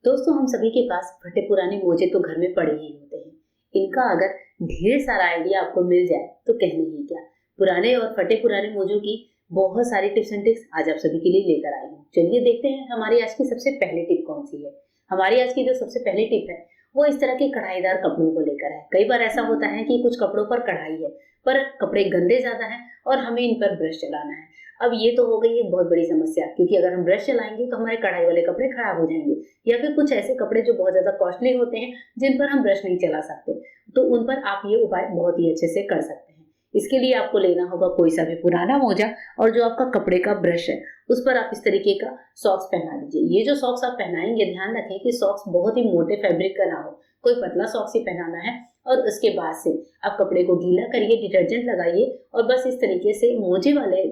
दोस्तों, हम सभी के पास फटे पुराने मोजे तो घर में पड़े ही होते हैं। इनका अगर ढेर सारा आइडिया आपको मिल जाए तो कहने ही क्या। पुराने और फटे पुराने मोजों की बहुत सारी टिप्स एंड ट्रिक्स आज आप सभी के लिए लेकर आई हूँ। चलिए देखते हैं हमारी आज की सबसे पहली टिप कौन सी है। हमारी आज की जो सबसे पहली टिप है वो इस तरह के कढ़ाईदार कपड़ों को लेकर है। कई बार ऐसा होता है कि कुछ कपड़ों पर कढ़ाई है पर कपड़े गंदे ज्यादा हैं और हमें इन पर ब्रश चलाना है। अब ये तो हो गई एक बहुत बड़ी समस्या, क्योंकि अगर हम ब्रश चलाएंगे तो हमारे कढ़ाई वाले कपड़े खराब हो जाएंगे, या फिर कुछ ऐसे कपड़े जो बहुत ज्यादा कॉस्टली होते हैं जिन पर हम ब्रश नहीं चला सकते, तो उन पर आप ये उपाय बहुत ही अच्छे से कर सकते हैं। इसके लिए आपको लेना होगा कोई सा भी पुराना मोजा, और जो आपका कपड़े का ब्रश है उस पर आप इस तरीके का सॉक्स पहना दीजिए। ये जो सॉक्स आप पहनाएंगे, ध्यान रखें कि सॉक्स बहुत ही मोटे फैब्रिक का ना हो, कोई पतला सॉक्स ही पहनाना है। और उसके बाद से आप कपड़े को गीला करिए, डिटर्जेंट लगाइए और बस इस तरीके से मोजे वाले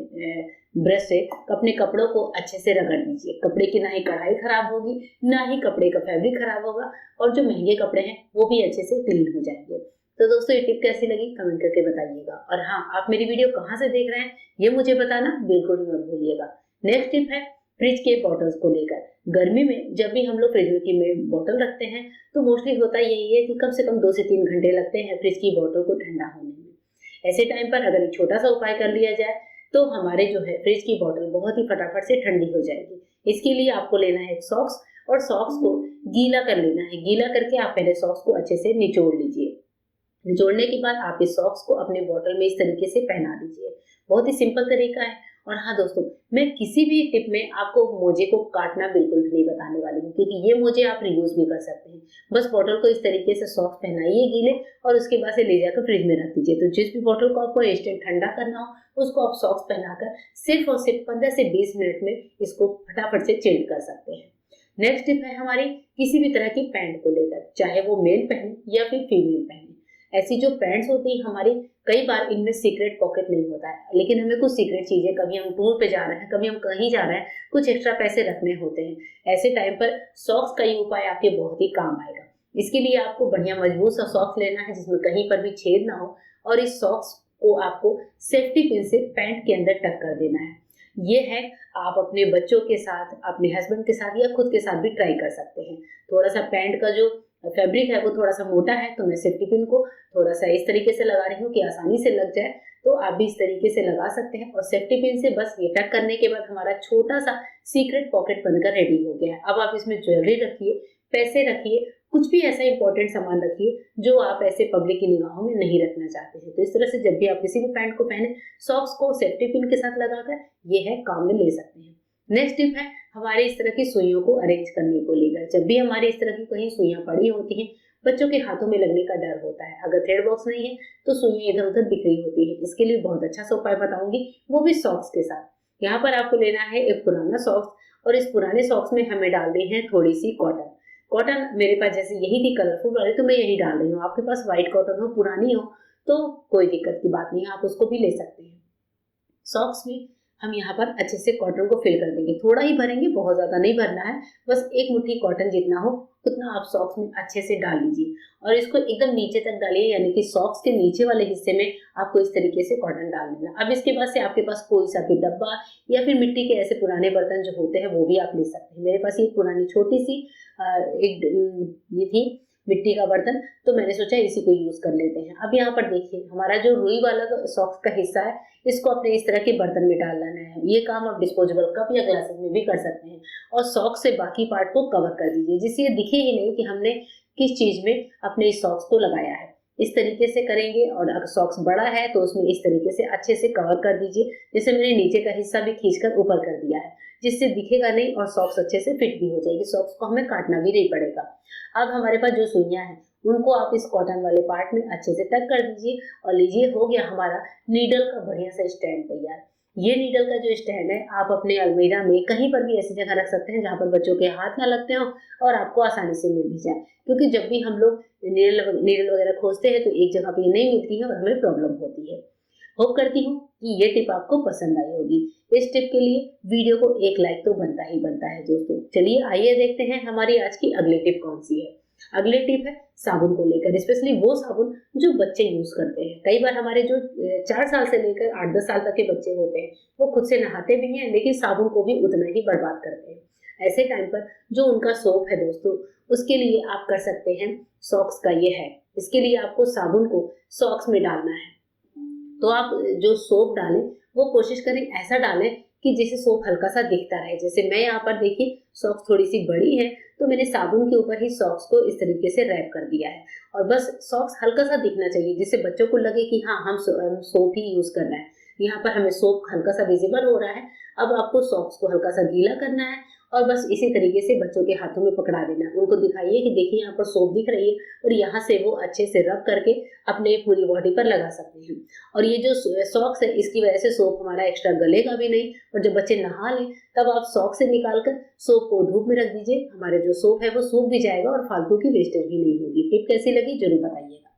ब्रश से अपने कपड़ों को अच्छे से रगड़ दीजिए। कपड़े की ना ही कढ़ाई खराब होगी, ना ही कपड़े का फैब्रिक खराब होगा, और जो महंगे कपड़े हैं वो भी अच्छे से क्लीन हो जाएंगे। तो दोस्तों, ये टिप कैसी लगी कमेंट करके बताइएगा। और हाँ, आप मेरी वीडियो कहाँ से देख रहे हैं ये मुझे बताना बिल्कुल भी मत भूलिएगा। नेक्स्ट टिप है फ्रिज के बॉटल्स को लेकर। गर्मी में जब भी हम लोग फ्रिज में बॉटल रखते हैं तो मोस्टली होता यही है कि कम से कम 2 से 3 घंटे लगते हैं फ्रिज की बॉटल को ठंडा होने में। ऐसे टाइम पर अगर एक छोटा सा उपाय कर लिया जाए तो हमारे जो है फ्रिज की बॉटल बहुत ही फटाफट से ठंडी हो जाएगी। इसके लिए आपको लेना है एक सॉक्स, और सॉक्स को गीला कर लेना है। गीला करके आप पहले सॉक्स को अच्छे से निचोड़ लीजिए। निचोड़ने के बाद आप इस सॉक्स को अपने बॉटल में इस तरीके से पहना दीजिए। बहुत ही सिंपल तरीका है। और हाँ दोस्तों, मैं किसी भी टिप में आपको मोजे को काटना बिल्कुल भी नहीं बताने वाली हूँ, क्योंकि ये मोजे आप रीयूज भी कर सकते हैं। बस बॉटल को इस तरीके से सॉक्स पहनाइए गीले, और उसके बाद से ले जाकर फ्रिज में रख दीजिए। तो जिस भी बॉटल को आपको इंस्टेंट ठंडा करना हो उसको आप सॉक्स पहनाकर सिर्फ और सिर्फ 15 से 20 मिनट में इसको फटाफट से चेंज कर सकते हैं। नेक्स्ट टिप है हमारी किसी भी तरह की पैंट को लेकर, चाहे वो मेल पहने या फिर फीमेल पहने। ऐसी जो पैंट्स होती है हमारी, कई बार इनमें सीक्रेट पॉकेट नहीं होता है, लेकिन हमें कुछ सीक्रेट चीजें, कभी हम टूर पे जा रहे हैं, कभी हम कहीं जा रहे हैं, कुछ एक्स्ट्रा पैसे रखने होते हैं। ऐसे टाइम पर सॉक्स का ही उपाय आपके बहुत ही काम आएगा। इसके लिए आपको बढ़िया मजबूत सा सॉक्स लेना है जिसमें कहीं पर भी छेद ना हो, और इस सॉक्स को आपको सेफ्टी पिन से पैंट के अंदर टक कर देना है। ये है, आप अपने बच्चों के साथ, अपने हस्बैंड के साथ या खुद के साथ भी ट्राई कर सकते हैं। थोड़ा सा पैंट का जो फैब्रिक है वो थोड़ा सा मोटा है, तो मैं सेफ्टी पिन को थोड़ा सा इस तरीके से लगा रही हूँ कि आसानी से लग जाए। तो आप भी इस तरीके से लगा सकते हैं, और सेफ्टी पिन से बस ये टक करने के बाद हमारा छोटा सा सीक्रेट पॉकेट बनकर रेडी हो गया है। अब आप इसमें ज्वेलरी रखिए, पैसे रखिए, कुछ भी ऐसा इंपॉर्टेंट सामान रखिए जो आप ऐसे पब्लिक की निगाहों में नहीं रखना चाहते हैं। तो इस तरह से जब भी आप किसी भी पैंट को पहने, सॉक्स को सेफ्टी पिन के साथ लगाकर ये है काम में ले सकते हैं। नेक्स्ट टिप है हमारे इस तरह की सुइयों को अरेंज करने को लेकर। जब भी हमारे इस तरह की कहीं सुइयां पड़ी होती हैं, बच्चों के हाथों में लगने का डर होता है। अगर थ्रेड बॉक्स नहीं है तो सुइयां इधर उधर बिखरी होती है। इसके लिए बहुत अच्छा सा उपाय बताऊंगी, वो भी सॉक्स के साथ। यहाँ पर आपको लेना है एक पुराना सॉक्स, और इस पुराने सॉक्स में हमें डालनी है थोड़ी सी कॉटन। कॉटन मेरे पास जैसे यही थी कलरफुल वाली, तो मैं यही डाल रही हूँ। आपके पास व्हाइट कॉटन हो, पुरानी हो, तो कोई दिक्कत की बात नहीं है, आप उसको भी ले सकते हैं। सॉक्स में हम यहाँ पर अच्छे से कॉटन को फिल कर देंगे। थोड़ा ही भरेंगे, बहुत ज्यादा नहीं भरना है, बस एक मुट्ठी कॉटन जितना हो उतना आप सॉक्स में अच्छे से डाल लीजिए, और इसको एकदम नीचे तक डालिए, यानी कि सॉक्स के नीचे वाले हिस्से में आपको इस तरीके से कॉटन डाल देना। अब इसके बाद से आपके पास कोई सा भी डब्बा या फिर मिट्टी के ऐसे पुराने बर्तन जो होते हैं वो भी आप ले सकते हैं। मेरे पास ये पुरानी छोटी सी एक ये थी मिट्टी का बर्तन, तो मैंने सोचा इसी को यूज कर लेते हैं। अब यहाँ पर देखिए हमारा जो रुई वाला सॉक्स का हिस्सा है, इसको अपने इस तरह के बर्तन में डाल लेना है। ये काम आप डिस्पोजेबल कप या ग्लासेस में भी कर सकते हैं, और सॉक्स से बाकी पार्ट को कवर कर दीजिए, जिससे ये दिखे ही नहीं कि हमने किस चीज में अपने इस सॉक्स को लगाया है। इस तरीके से करेंगे, और अगर सॉक्स बड़ा है तो उसमें इस तरीके से अच्छे से कवर कर दीजिए। जैसे मैंने नीचे का हिस्सा भी खींचकर ऊपर कर दिया है, जिससे दिखेगा नहीं और सॉक्स अच्छे से फिट भी हो जाएगी। सॉक्स को हमें काटना भी नहीं पड़ेगा। अब हमारे पास जो सुइयां हैं उनको आप इस कॉटन वाले पार्ट में अच्छे से टक कर दीजिए, और लीजिए हो गया हमारा नीडल का बढ़िया सा स्टैंड तैयार। ये नीडल का जो स्टैंड है आप अपने अलमीरा में कहीं पर भी ऐसी जगह रख सकते हैं जहां पर बच्चों के हाथ ना लगते हो और आपको आसानी से मिल भी जाए, क्योंकि जब भी हम लोग नीडल वगैरह खोजते हैं तो एक जगह पे ये नहीं मिलती है और हमें प्रॉब्लम होती है। होप करती हूँ कि ये टिप आपको पसंद आई होगी। इस टिप के लिए वीडियो को एक लाइक तो बनता ही बनता है दोस्तों। चलिए आइए देखते हैं हमारी आज की अगली टिप कौन सी है। अगली टिप है साबुन को लेकर, स्पेशली वो साबुन जो बच्चे यूज करते हैं। कई बार हमारे जो 4 साल से लेकर 8-10 साल तक के बच्चे होते हैं वो खुद से नहाते भी हैं, लेकिन साबुन को भी उतना ही बर्बाद करते हैं। ऐसे टाइम पर जो उनका सोप है दोस्तों, उसके लिए आप कर सकते हैं सॉक्स का ये है। इसके लिए आपको साबुन को सॉक्स में डालना है। तो आप जो सोप डालें वो कोशिश करें ऐसा डालें कि जिससे सोप हल्का सा दिखता रहे। जैसे मैं यहाँ पर देखिए सॉक्स थोड़ी सी बड़ी है, तो मैंने साबुन के ऊपर ही सॉक्स को इस तरीके से रैप कर दिया है और बस सॉक्स हल्का सा दिखना चाहिए जिससे बच्चों को लगे कि हाँ हम सोप ही यूज कर रहे हैं। यहाँ पर हमें सोप हल्का सा विजिबल हो रहा है। अब आपको सॉक्स को हल्का सा गीला करना है और बस इसी तरीके से बच्चों के हाथों में पकड़ा देना है। उनको दिखाइए कि देखिए यहाँ पर सोप दिख रही है और यहाँ से वो अच्छे से रब करके अपने पूरी बॉडी पर लगा सकते हैं। और ये जो सॉक्स है इसकी वजह से सोप हमारा एक्स्ट्रा गलेगा भी नहीं और जब बच्चे नहा लें तब आप सॉक्स से निकाल कर सोप को धूप में रख दीजिए। हमारे जो सोप है वो सूख भी जाएगा और फालतू की वेस्टेज भी नहीं होगी। टिप कैसी लगी जरूर बताइएगा।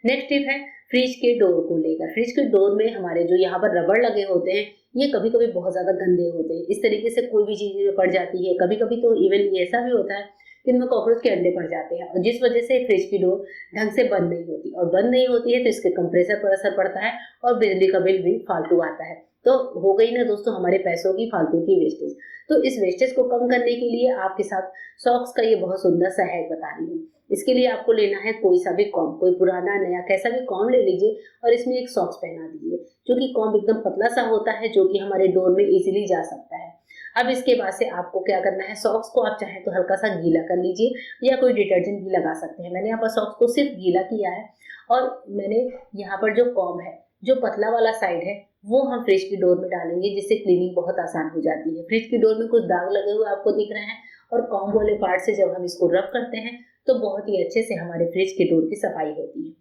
नेक्स्ट टिप है फ्रिज के डोर को लेकर। फ्रिज के डोर में हमारे जो यहाँ पर रबड़ लगे होते हैं ये कभी कभी बहुत ज्यादा गंदे होते हैं। इस तरीके से कोई भी चीज में पड़ जाती है। कभी कभी तो इवन ऐसा भी होता है कि इनमें कॉकरोच के अंडे पड़ जाते हैं और जिस वजह से फ्रिज की डोर ढंग से बंद नहीं होती और बंद नहीं होती है तो इसके कंप्रेसर पर असर पड़ता है और बिजली का बिल भी फालतू आता है। तो हो गई ना दोस्तों हमारे पैसों की फालतू की वेस्टेज। तो इस वेस्टेज को कम करने के लिए आपके साथ सॉक्स का ये बहुत सुंदर सा हैक बता रही हूँ। इसके लिए आपको लेना है कोई सा भी कॉम, कोई पुराना नया कैसा भी कॉम ले लीजिए और इसमें एक सॉक्स पहना दीजिए। क्योंकि कॉम एकदम पतला सा होता है जो कि हमारे डोर में इजीली जा सकता है। अब इसके बाद से आपको क्या करना है, सॉक्स को आप चाहे तो हल्का सा गीला कर लीजिए या कोई डिटर्जेंट भी लगा सकते हैं। मैंने यहाँ पर सॉक्स को सिर्फ गीला किया है और मैंने यहाँ पर जो कॉम है, जो पतला वाला साइड है, वो हम फ्रिज की डोर में डालेंगे जिससे क्लीनिंग बहुत आसान हो जाती है। फ्रिज की डोर में कुछ दाग लगे हुए आपको दिख रहे हैं और कॉम वाले पार्ट से जब हम इसको रब करते हैं तो बहुत ही अच्छे से हमारे फ्रिज के डोर की सफाई होती है।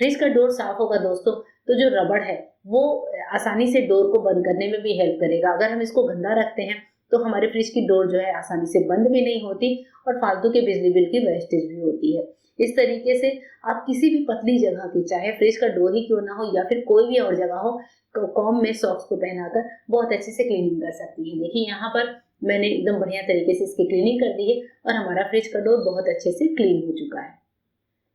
फ्रिज का डोर साफ होगा दोस्तों तो जो रबड़ है वो आसानी से डोर को बंद करने में भी हेल्प करेगा। अगर हम इसको गंदा रखते हैं तो हमारे फ्रिज की डोर जो है आसानी से बंद भी नहीं होती और फालतू के बिजली बिल की वेस्टेज भी होती है। इस तरीके से आप किसी भी पतली जगह की, चाहे फ्रिज का डोर ही क्यों ना हो या फिर कोई भी और जगह हो, कॉम में सॉक्स को पहनाकर बहुत अच्छे से क्लीनिंग कर सकती है। देखिए यहाँ पर मैंने एकदम बढ़िया तरीके से इसकी क्लीनिंग कर दी है और हमारा फ्रिज का डोर बहुत अच्छे से क्लीन हो चुका है।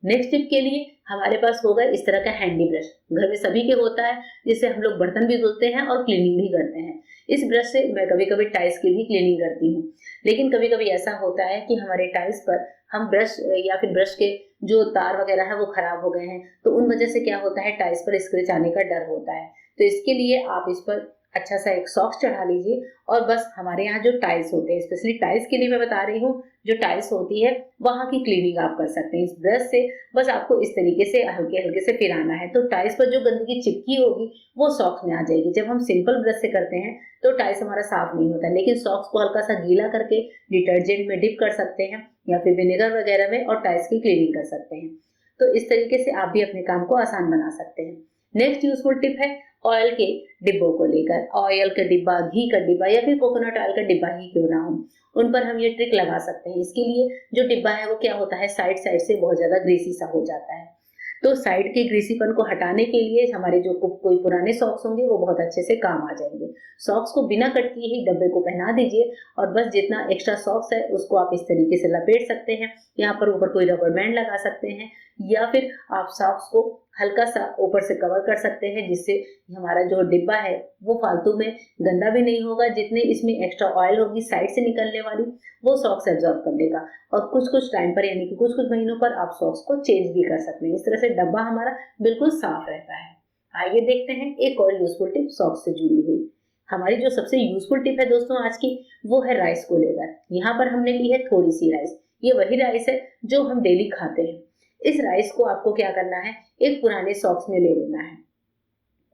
नेक्स्ट टिप के लिए हमारे पास होगा इस तरह का हैंडी ब्रश। घर में सभी के होता है जिससे हम लोग बर्तन भी धुलते हैं और क्लीनिंग भी करते हैं। इस ब्रश से मैं कभी कभी टाइल्स की भी क्लीनिंग करती हूँ। लेकिन कभी कभी ऐसा होता है कि हमारे टाइल्स पर हम ब्रश या फिर ब्रश के जो तार वगैरह है वो खराब हो गए हैं, तो उन वजह से क्या होता है टाइल्स पर स्क्रैच आने का डर होता है। तो इसके लिए आप इस पर अच्छा सा एक सॉक्स चढ़ा लीजिए और बस हमारे यहाँ जो टाइल्स होते हैं, स्पेशली टाइल्स के लिए मैं बता रही हूँ, जो टाइल्स होती है वहां की क्लीनिंग आप कर सकते हैं इस ब्रश से। बस आपको इस तरीके से हल्के हल्के से फिराना है तो टाइल्स पर जो गंदगी चिपकी होगी वो सॉक्स में आ जाएगी। जब हम सिंपल ब्रश से करते हैं तो टाइल्स हमारा साफ नहीं होता, लेकिन सॉक्स को हल्का सा गीला करके डिटर्जेंट में डिप कर सकते हैं या फिर विनेगर वगैरह में और टाइल्स की क्लीनिंग कर सकते हैं। तो इस तरीके से आप भी अपने काम को आसान बना सकते हैं। नेक्स्ट यूजफुल टिप है ऑयल के डिब्बों को लेकर। ऑयल का डिब्बा, घी का डिब्बा या फिर कोकोनट ऑयल का डिब्बा ही क्यों ना हो, उन पर हम ये ट्रिक लगा सकते हैं। इसके लिए जो डिब्बा है वो क्या होता है, साइड साइड से बहुत ज्यादा ग्रीसी सा हो जाता है। तो साइड के ग्रीसीपन को हटाने के लिए हमारे जो कोई पुराने सॉक्स होंगे वो बहुत अच्छे से काम आ जाएंगे। सॉक्स को बिना कट किए ही डब्बे को पहना दीजिए और बस जितना एक्स्ट्रा सॉक्स है उसको आप इस तरीके से लपेट सकते हैं। यहाँ पर ऊपर कोई रबर बैंड लगा सकते हैं या फिर आप सॉक्स को हल्का सा ऊपर से कवर कर सकते हैं जिससे हमारा जो डिब्बा है वो फालतू में गंदा भी नहीं होगा। जितने इसमें एक्स्ट्रा ऑयल होगी साइड से निकलने वाली वो सॉक्स एब्जॉर्ब कर लेगा और कुछ कुछ टाइम पर यानी कि कुछ कुछ महीनों पर आप सॉक्स को चेंज भी कर सकते हैं। इस तरह से डब्बा हमारा बिल्कुल साफ रहता है। आइए देखते हैं एक और यूजफुल टिप सॉक्स से जुड़ी हुई। हमारी जो सबसे यूजफुल टिप है दोस्तों आज की, वो है राइस को लेकर। यहाँ पर हमने ली है थोड़ी सी राइस। ये वही राइस है जो हम डेली खाते हैं। इस राइस को आपको क्या करना है, एक पुराने सॉक्स में ले लेना है।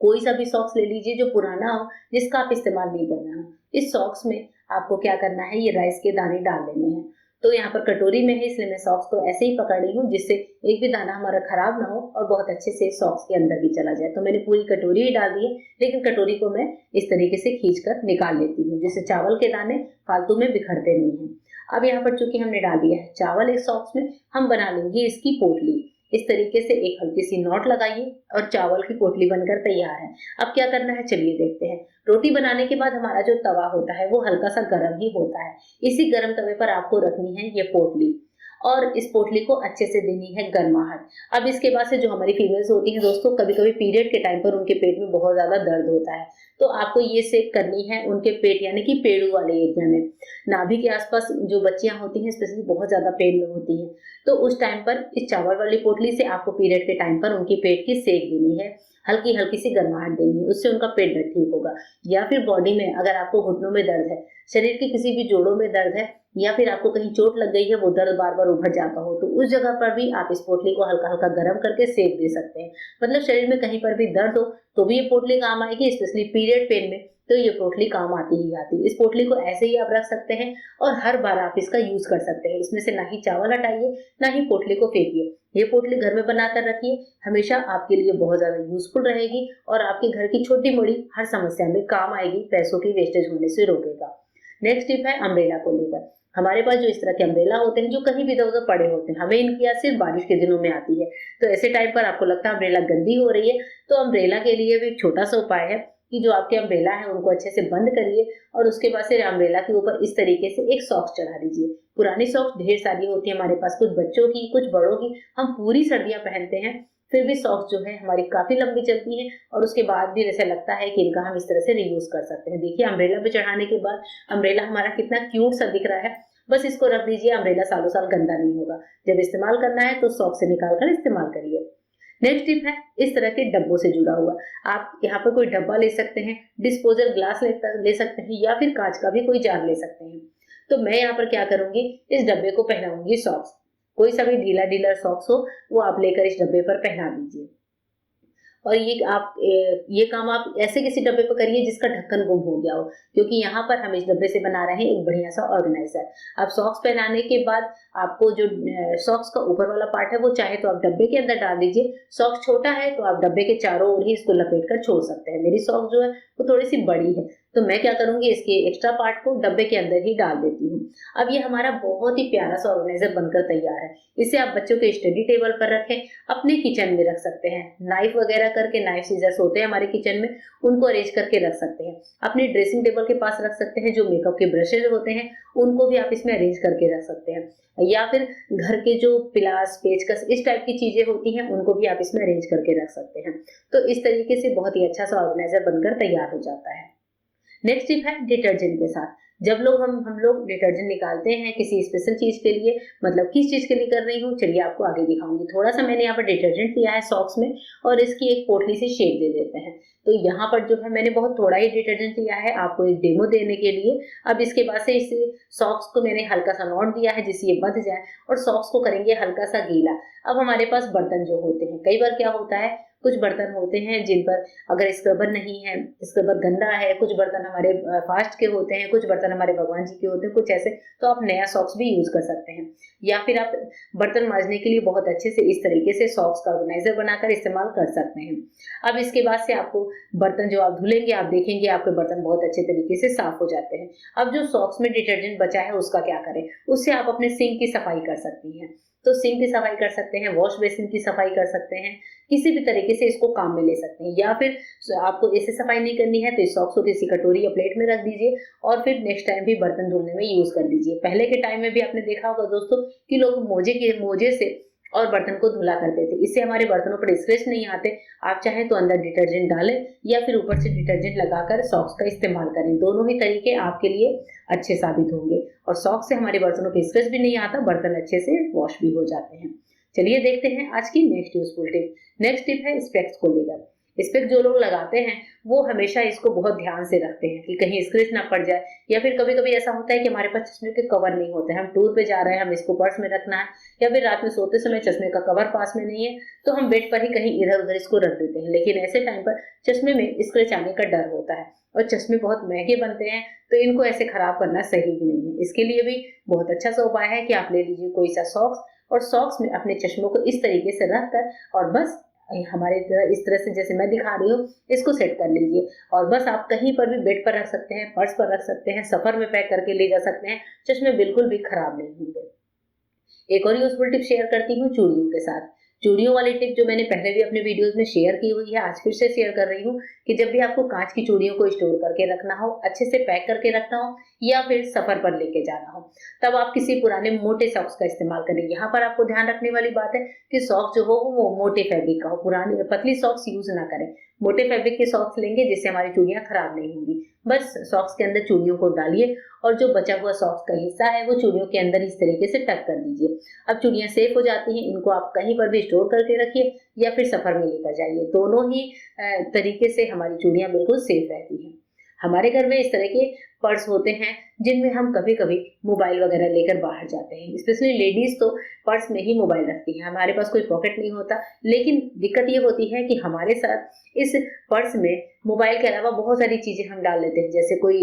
कोई सा भी सॉक्स ले लीजिए जो पुराना हो, जिसका आप इस्तेमाल नहीं कर रहे हो। इस सॉक्स में आपको क्या करना है, ये राइस के दाने डाल लेने हैं। तो यहाँ पर कटोरी में है इसलिए मैं सॉक्स को ऐसे ही पकड़ रही हूँ जिससे एक भी दाना हमारा खराब ना हो और बहुत अच्छे से सॉक्स के अंदर भी चला जाए। तो मैंने पूरी कटोरी ही डाल दी है, लेकिन कटोरी को मैं इस तरीके से खींच कर निकाल लेती हूँ जिससे चावल के दाने फालतू में बिखरते नहीं हैं। अब यहाँ पर चूंकि हमने डाल दिया है चावल एक सॉक्स में, हम बना लेंगे इसकी पोटली। इस तरीके से एक हल्की सी नॉट लगाइए और चावल की पोटली बनकर तैयार है। अब क्या करना है चलिए देखते हैं। रोटी बनाने के बाद हमारा जो तवा होता है वो हल्का सा गर्म ही होता है। इसी गर्म तवे पर आपको रखनी है ये पोटली और इस पोटली को अच्छे से देनी है गर्माहट। अब इसके बाद से जो हमारी फीमेल्स होती हैं दोस्तों, कभी-कभी पीरियड के टाइम पर उनके पेट में बहुत ज़्यादा दर्द होता है, तो आपको ये सेक करनी है उनके पेट यानी कि पेड़ू वाले एरिया में। नाभि के आसपास जो बच्चियाँ होती हैं स्पेशली बहुत ज़्यादा पेन में होती हैं, तो उस टाइम पर इस चावल वाली पोटली से आपको पीरियड के टाइम पर उनके पेट की सेक देनी है, हल्की-हल्की सी गर्माहट देनी है, उससे उनका पेट दर्द ठीक होगा। या फिर बॉडी में अगर आपको घुटनों में दर्द है, शरीर के किसी भी जोड़ों में दर्द है या फिर आपको कहीं चोट लग गई है, वो दर्द बार-बार उभर जाता हो, तो उस जगह पर भी आप इस पोटली को हल्का-हल्का गरम करके सेक दे सकते हैं। मतलब शरीर में कहीं पर भी दर्द हो, तो भी ये पोटली काम आएगी, स्पेशली पीरियड पेन में तो ये पोटली काम आती ही आती है। इस पोटली को ऐसे ही आप रख सकते हैं और हर बार आप इसका यूज़ कर सकते हैं। इसमें से ना ही चावल हटाइए, ना ही पोटली को फेंकिए। ये पोटली घर में बनाकर रखिए, हमेशा आपके लिए बहुत ज़्यादा यूज़फुल रहेगी और आपके घर की छोटी-बड़ी हर समस्या में काम आएगी, पैसों की वेस्टेज होने से रोकेगा। नेक्स्ट टिप है अम्ब्रेला को लेकर। हमारे पास जो इस तरह के अम्ब्रेला होते हैं जो कहीं भी इधर-उधर पड़े होते हैं, हमें इनकी याद सिर्फ बारिश के दिनों में आती है। तो ऐसे टाइम पर आपको लगता है अम्ब्रेला गंदी हो रही है, तो अम्ब्रेला के लिए भी एक छोटा-सा उपाय है कि जो आपके अम्ब्रेला है उनको अच्छे से बंद करिए और उसके बाद से अम्ब्रेला के ऊपर इस तरीके से एक सॉक्स चढ़ा दीजिए। पुरानी सॉक्स ढेर सारी होती है हमारे पास, कुछ बच्चों की, कुछ बड़ों की। हम पूरी सर्दियाँ पहनते हैं, फिर भी सॉक्स जो है हमारी काफ़ी लंबी चलती हैं और उसके बाद भी ऐसा लगता है कि इनका हम इस तरह से रीयूज़ कर सकते हैं। देखिए अम्ब्रेला पे चढ़ाने के बाद अम्ब्रेला हमारा कितना क्यूट सा दिख रहा है। बस इसको रख दीजिए, अम्ब्रेला सालों-साल गंदा नहीं होगा। जब इस्तेमाल करना है तो सॉक्स से निकाल कर इस्तेमाल करिए। नेक्स्ट टिप है इस तरह के डब्बों से जुड़ा हुआ। आप यहाँ पर कोई डब्बा ले सकते हैं, डिस्पोजल ग्लास ले सकते हैं या फिर काँच का भी कोई जार ले सकते हैं। तो मैं यहाँ पर क्या करूँगी, इस डब्बे को पहनाऊँगी सॉक्स। कोई सा भी ढीला-ढीला सॉक्स हो, वो आप लेकर इस डब्बे पर पहना दीजिए। और ये काम आप ऐसे किसी डब्बे पे करिए जिसका ढक्कन गुम हो गया हो, क्योंकि यहाँ पर हम इस डब्बे से बना रहे हैं एक बढ़िया सा ऑर्गेनाइजर। अब सॉक्स पहनाने के बाद आपको जो सॉक्स का ऊपर वाला पार्ट है वो चाहे तो आप डब्बे के अंदर डाल दीजिए। सॉक्स छोटा है तो आप डब्बे के चारों ओर ही इसको लपेट कर छोड़ सकते हैं। मेरी सॉक्स जो है वो थोड़ी सी बड़ी है, तो मैं क्या करूंगी, इसके एक्स्ट्रा पार्ट को डब्बे के अंदर ही डाल देती हूँ। अब ये हमारा बहुत ही प्यारा सा ऑर्गेनाइजर बनकर तैयार है। इसे आप बच्चों के स्टडी टेबल पर रखें, अपने किचन में रख सकते हैं। नाइफ वगैरह करके, नाइफ सीजर्स होते हैं हमारे किचन में, उनको अरेंज करके रख सकते हैं। अपने ड्रेसिंग टेबल के पास रख सकते हैं। जो मेकअप के ब्रशेज होते हैं उनको भी आप इसमें अरेंज करके रख सकते हैं, या फिर घर के जो पिलास, पेचकस, इस टाइप की चीजें होती हैं उनको भी आप इसमें अरेंज करके रख सकते हैं। तो इस तरीके से बहुत ही अच्छा सा ऑर्गेनाइजर बनकर तैयार हो जाता है। नेक्स्ट टिप है डिटर्जेंट के साथ। जब हम लोग डिटर्जेंट निकालते हैं किसी स्पेशल चीज के लिए, मतलब किस चीज के लिए कर रही हूँ चलिए आपको आगे दिखाऊंगी। थोड़ा सा मैंने यहाँ पर डिटर्जेंट लिया है सॉक्स में और इसकी एक पोटली से शेप दे देते हैं। तो यहाँ पर जो है मैंने बहुत थोड़ा ही डिटर्जेंट लिया है आपको एक डेमो देने के लिए। अब इसके बाद से इस सॉक्स को मैंने हल्का सा नॉट दिया है जिससे ये बंध जाए और सॉक्स को करेंगे हल्का सा गीला। अब हमारे पास बर्तन जो होते हैं, कई बार क्या होता है कुछ बर्तन होते हैं जिन पर अगर स्क्रबर नहीं है, स्क्रबर गंदा है, कुछ बर्तन हमारे फास्ट के होते हैं, कुछ बर्तन हमारे भगवान जी के होते हैं, कुछ ऐसे, तो आप नया सॉक्स भी यूज कर सकते हैं। या फिर आप बर्तन मांजने के लिए बहुत अच्छे से इस तरीके से सॉक्स का ऑर्गेनाइजर बनाकर इस्तेमाल कर सकते हैं। अब इसके बाद से आपको बर्तन जो आप धुलेंगे आप देखेंगे आपके बर्तन बहुत अच्छे तरीके से साफ हो जाते हैं। अब जो सॉक्स में डिटर्जेंट बचा है उसका क्या करें, उससे आप अपने सिंक की सफाई कर सकती हैं। तो सिंक की सफाई कर सकते हैं, वॉश बेसिन की सफाई कर सकते हैं, किसी भी तरीके से इसको काम में ले सकते हैं। या फिर आपको ऐसे सफाई नहीं करनी है तो इस सॉक्स को किसी कटोरी या प्लेट में रख दीजिए और फिर नेक्स्ट टाइम भी बर्तन धुलने में यूज कर लीजिए। पहले के टाइम में भी आपने देखा होगा दोस्तों कि लोग मोजे से और बर्तन को धुला करते थे, इससे हमारे बर्तनों पर स्क्रैच नहीं आते। आप चाहें तो अंदर डिटर्जेंट डालें या फिर ऊपर से डिटर्जेंट लगाकर सॉक्स का इस्तेमाल करें। दोनों ही तरीके आपके लिए अच्छे साबित होंगे और सॉक्स से हमारे बर्तनों पर स्क्रैच भी नहीं आता, बर्तन अच्छे से वॉश भी हो जाते हैं। चलिए देखते हैं आज की next useful tip. Next tip है स्पेक्स को लेकर। स्पेक्स जो लोग लगाते हैं वो हमेशा इसको बहुत ध्यान से रखते हैं कि कहीं स्क्रैच ना पड़ जाए, या फिर कभी कभी ऐसा होता है कि हमारे पास चश्मे के कवर नहीं होते, हम टूर पे जा रहे हैं, हम इसको पर्स में रखना है, या फिर रात में सोते समय चश्मे का कवर पास में नहीं है तो हम बेड पर ही कहीं इधर उधर इसको रख देते हैं। लेकिन ऐसे टाइम पर चश्मे में स्क्रैच आने का डर होता है और चश्मे बहुत महंगे बनते हैं, तो इनको ऐसे खराब करना सही भी नहीं है। इसके लिए भी बहुत अच्छा सा उपाय है कि आप ले लीजिए कोई सा सॉक्स और सॉक्स में अपने चश्मों को इस तरीके से रखकर और बस हमारे इस तरह से जैसे मैं दिखा रही हूँ इसको सेट कर लीजिए और बस आप कहीं पर भी बेड पर रख सकते हैं, पर्स पर रख सकते हैं, सफर में पैक करके ले जा सकते हैं, चश्मे बिल्कुल भी खराब नहीं होंगे। एक और यूजफुल टिप शेयर करती हूँ चूड़ियों के साथ। चूड़ियों वाली टिप जो मैंने पहले भी अपने वीडियोस में शेयर की हुई है, आज फिर से शेयर कर रही हूँ कि जब भी आपको कांच की चूड़ियों को स्टोर करके रखना हो, अच्छे से पैक करके रखना हो या फिर सफर पर लेके जाना हो, तब आप किसी पुराने मोटे सॉक्स का इस्तेमाल करें। यहाँ पर आपको ध्यान रखने वाली बात है कि सॉक्स जो हो वो मोटे फैब्रिक का हो, पुरानी पतली सॉक्स यूज ना करें। मोटे फैब्रिक के सॉक्स लेंगे जिससे हमारी चूड़ियां खराब नहीं होंगी। बस सॉक्स के अंदर चूड़ियों को डालिए और जो बचा हुआ सॉक्स का हिस्सा है वो चूड़ियों के अंदर इस तरीके से टक कर दीजिए। अब चूड़ियां सेफ हो जाती हैं, इनको आप कहीं पर भी स्टोर करके रखिए या फिर सफर में लेकर जाइए। दोनों ही तरीके से हमारी चूड़ियां बिल्कुल सेफ रहती हैं। हमारे घर में इस तरह के पर्स होते हैं जिनमें हम कभी कभी मोबाइल वगैरह लेकर बाहर जाते हैं। स्पेशली लेडीज तो पर्स में ही मोबाइल रखती हैं। हमारे पास कोई पॉकेट नहीं होता, लेकिन दिक्कत ये होती है कि हमारे साथ इस पर्स में मोबाइल के अलावा बहुत सारी चीजें हम डाल लेते हैं, जैसे कोई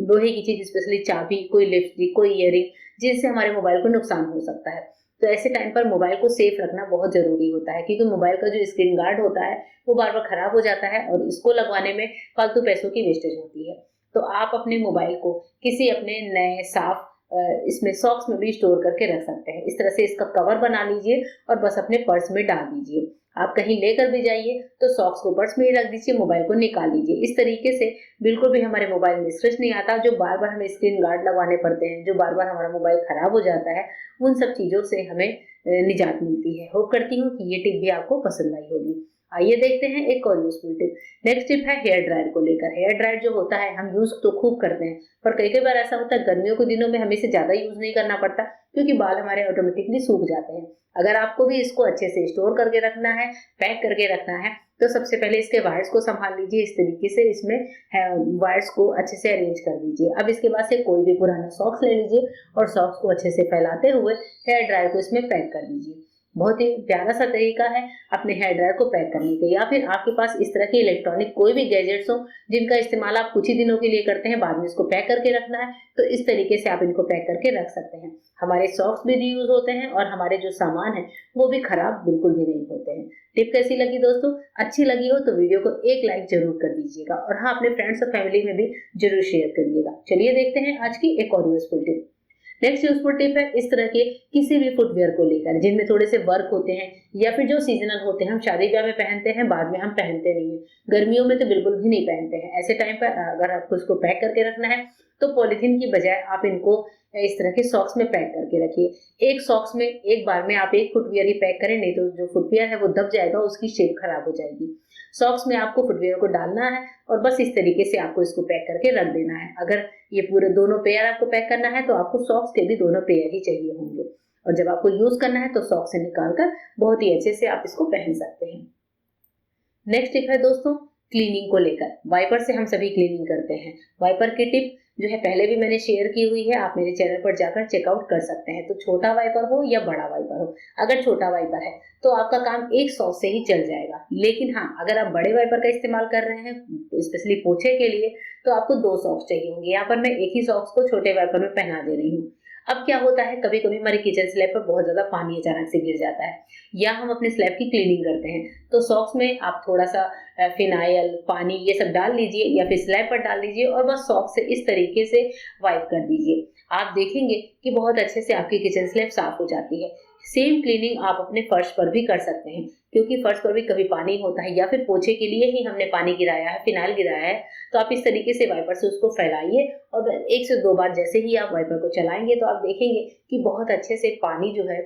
लोहे की चीज, स्पेशली चाबी, कोई लिपस्टिक, कोई इयररिंग, जिनसे हमारे मोबाइल को नुकसान हो सकता है। तो ऐसे टाइम पर मोबाइल को सेफ रखना बहुत जरूरी होता है, क्योंकि मोबाइल का जो स्क्रीन गार्ड होता है वो बार बार खराब हो जाता है और इसको लगवाने में फालतू पैसों की वेस्टेज होती है। तो आप अपने मोबाइल को किसी अपने नए साफ इसमें सॉक्स में भी स्टोर करके रख सकते हैं। इस तरह से इसका कवर बना लीजिए और बस अपने पर्स में डाल दीजिए। आप कहीं लेकर भी जाइए तो सॉक्स को पर्स में ही रख दीजिए, मोबाइल को निकाल लीजिए। इस तरीके से बिल्कुल भी हमारे मोबाइल में स्क्रैच नहीं आता, जो बार बार हमें स्क्रीन गार्ड लगवाने पड़ते हैं, जो बार बार हमारा मोबाइल खराब हो जाता है, उन सब चीजों से हमें निजात मिलती है। होप करती हूँ कि ये टिप भी आपको पसंद आई होगी। आइए देखते हैं एक और यूजफुल टिप। नेक्स्ट टिप है हेयर ड्रायर को लेकर। हेयर ड्रायर जो होता है हम यूज तो खूब करते हैं, पर कई कई बार ऐसा होता है गर्मियों के दिनों में हमें इसे ज्यादा यूज नहीं करना पड़ता, क्योंकि बाल हमारे ऑटोमेटिकली सूख जाते हैं। अगर आपको भी इसको अच्छे से स्टोर करके रखना है, पैक करके रखना है, तो सबसे पहले इसके वायर्स को संभाल लीजिए। इस तरीके से इसमें वायर्स को अच्छे से अरेंज कर दीजिए। अब इसके बाद से कोई भी पुराना सॉक्स ले लीजिए और सॉक्स को अच्छे से फैलाते हुए हेयर ड्रायर को इसमें पैक कर दीजिए। बहुत ही प्यारा सा तरीका है अपने हेयर ड्रायर को पैक करने का। या फिर आपके पास इस तरह के इलेक्ट्रॉनिक कोई भी गैजेट्स हो जिनका इस्तेमाल आप कुछ ही दिनों के लिए करते हैं, बाद में इसको पैक करके रखना है, तो इस तरीके से आप इनको पैक करके रख सकते हैं। हमारे सॉक्स भी रीयूज होते हैं और हमारे जो सामान है वो भी खराब बिल्कुल भी नहीं होते हैं। टिप कैसी लगी दोस्तों? अच्छी लगी हो तो वीडियो को एक लाइक जरूर कर दीजिएगा और हाँ, अपने फ्रेंड्स और फैमिली में भी जरूर शेयर करिएगा। चलिए देखते हैं आज की एक और useful tip. Next useful tip है इस तरह के किसी भी फुटवेयर को लेकर जिनमें थोड़े से वर्क होते हैं या फिर जो सीजनल होते हैं। हम शादी ब्याह में पहनते हैं, बाद में हम पहनते नहीं है, गर्मियों में तो बिल्कुल भी नहीं पहनते हैं। ऐसे टाइम पर अगर आपको इसको पैक करके रखना है तो पॉलिथीन की बजाय आप इनको इस तरह के सॉक्स में पैक करके रखिए। एक सॉक्स में एक बार में आप एक फुटवियर ही पैक करें, नहीं तो जो फुटवियर है वो दब जाएगा, उसकी शेप खराब हो जाएगी। सॉक्स में आपको फुटवियर को डालना है और बस इस तरीके से आपको इसको पैक करके रख देना है। अगर ये पूरे दोनों पेयर आपको पैक करना है तो आपको सॉक्स के भी दोनों पेयर ही चाहिए होंगे, और जब आपको यूज करना है तो सॉक्स से निकालकर बहुत ही अच्छे से आप इसको पहन सकते हैं। नेक्स्ट टिप है दोस्तों क्लीनिंग को लेकर। वाइपर से हम सभी क्लीनिंग करते हैं। वाइपर की टिप जो है पहले भी मैंने शेयर की हुई है, आप मेरे चैनल पर जाकर चेकआउट कर सकते हैं। तो छोटा वाइपर हो या बड़ा वाइपर हो, अगर छोटा वाइपर है तो आपका काम एक सॉक्स से ही चल जाएगा। लेकिन हाँ, अगर आप बड़े वाइपर का इस्तेमाल कर रहे हैं स्पेशली पोछे के लिए, तो आपको 2 सॉक्स चाहिए होंगे। यहाँ पर मैं एक ही सॉक्स को छोटे वाइपर में पहना दे रही हूँ। अब क्या होता है, कभी कभी हमारे किचन स्लैब पर बहुत ज्यादा पानी अचानक से गिर जाता है या हम अपने स्लैब की क्लीनिंग करते हैं, तो सॉक्स में आप थोड़ा सा फिनाइल, पानी ये सब डाल लीजिए या फिर स्लैब पर डाल दीजिए और बस सॉक्स से इस तरीके से वाइप कर दीजिए। आप देखेंगे कि बहुत अच्छे से आपकी किचन स्लैब साफ हो जाती है। सेम क्लीनिंग आप अपने फर्श पर भी कर सकते हैं, क्योंकि फर्श पर भी कभी पानी होता है या फिर पोछे के लिए ही हमने पानी गिराया है, फिनाइल गिराया है, तो आप इस तरीके से वाइपर से उसको फैलाइए और 1 से 2 बार जैसे ही आप वाइपर को चलाएंगे तो आप देखेंगे कि बहुत अच्छे से पानी जो है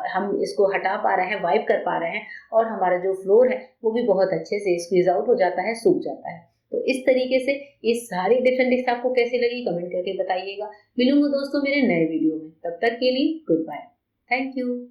हम इसको हटा पा रहे हैं, वाइप कर पा रहे हैं और हमारा जो फ्लोर है वो भी बहुत अच्छे से स्क्वीज आउट हो जाता है, सूख जाता है। तो इस तरीके से ये सारी डिफरेंट टिप्स आपको कैसी लगी कमेंट करके बताइएगा। मिलूंगा दोस्तों मेरे नए वीडियो में, तब तक के लिए गुड बाय। Thank you.